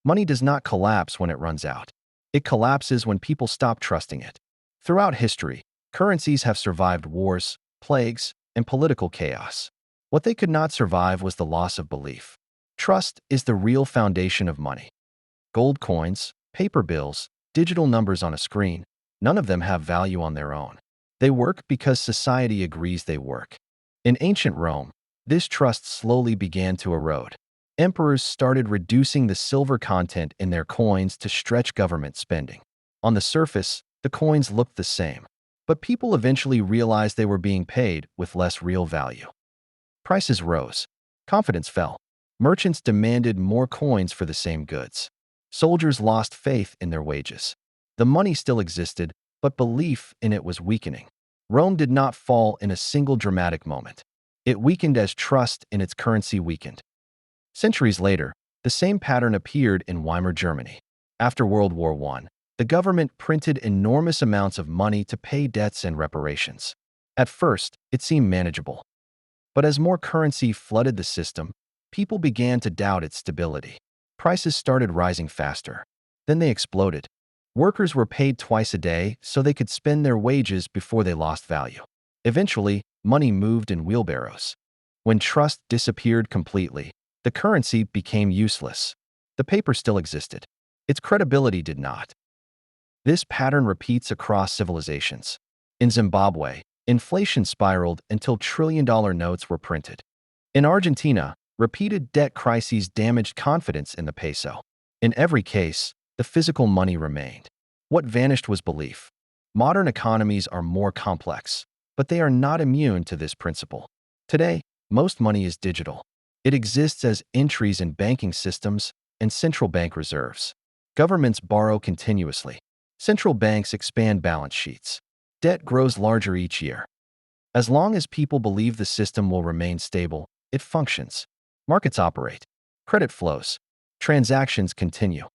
Money does not collapse when it runs out. It collapses when people stop trusting it. Throughout history, currencies have survived wars, plagues, and political chaos. What they could not survive was the loss of belief. Trust is the real foundation of money. Gold coins, paper bills, digital numbers on a screen, none of them have value on their own. They work because society agrees they work. In ancient Rome, this trust slowly began to erode. Emperors started reducing the silver content in their coins to stretch government spending. On the surface, the coins looked the same, but people eventually realized they were being paid with less real value. Prices rose. Confidence fell. Merchants demanded more coins for the same goods. Soldiers lost faith in their wages. The money still existed, but belief in it was weakening. Rome did not fall in a single dramatic moment. It weakened as trust in its currency weakened. Centuries later, the same pattern appeared in Weimar Germany. After World War I, the government printed enormous amounts of money to pay debts and reparations. At first, it seemed manageable. But as more currency flooded the system, people began to doubt its stability. Prices started rising faster. Then they exploded. Workers were paid twice a day so they could spend their wages before they lost value. Eventually, money moved in wheelbarrows. When trust disappeared completely, the currency became useless. The paper still existed. Its credibility did not. This pattern repeats across civilizations. In Zimbabwe, inflation spiraled until trillion-dollar notes were printed. In Argentina, repeated debt crises damaged confidence in the peso. In every case, the physical money remained. What vanished was belief. Modern economies are more complex, but they are not immune to this principle. Today, most money is digital. It exists as entries in banking systems and central bank reserves. Governments borrow continuously. Central banks expand balance sheets. Debt grows larger each year. As long as people believe the system will remain stable, it functions. Markets operate. Credit flows. Transactions continue.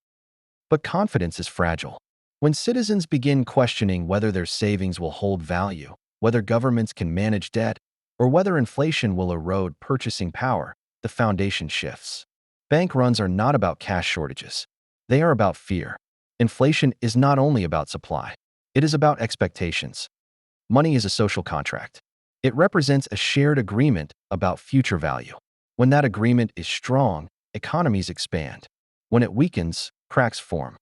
But confidence is fragile. When citizens begin questioning whether their savings will hold value, whether governments can manage debt, or whether inflation will erode purchasing power, the foundation shifts. Bank runs are not about cash shortages. They are about fear. Inflation is not only about supply. It is about expectations. Money is a social contract. It represents a shared agreement about future value. When that agreement is strong, economies expand. When it weakens, cracks form.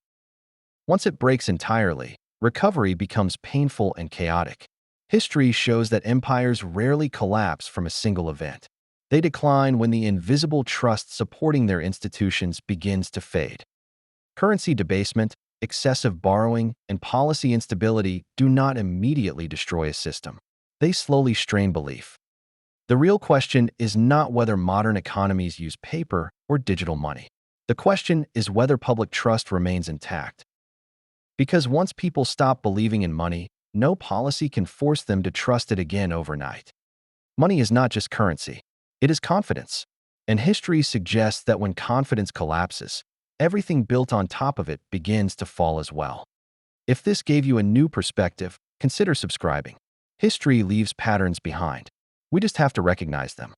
Once it breaks entirely, recovery becomes painful and chaotic. History shows that empires rarely collapse from a single event. They decline when the invisible trust supporting their institutions begins to fade. Currency debasement, excessive borrowing, and policy instability do not immediately destroy a system. They slowly strain belief. The real question is not whether modern economies use paper or digital money. The question is whether public trust remains intact. Because once people stop believing in money, no policy can force them to trust it again overnight. Money is not just currency. It is confidence. And history suggests that when confidence collapses, everything built on top of it begins to fall as well. If this gave you a new perspective, consider subscribing. History leaves patterns behind. We just have to recognize them.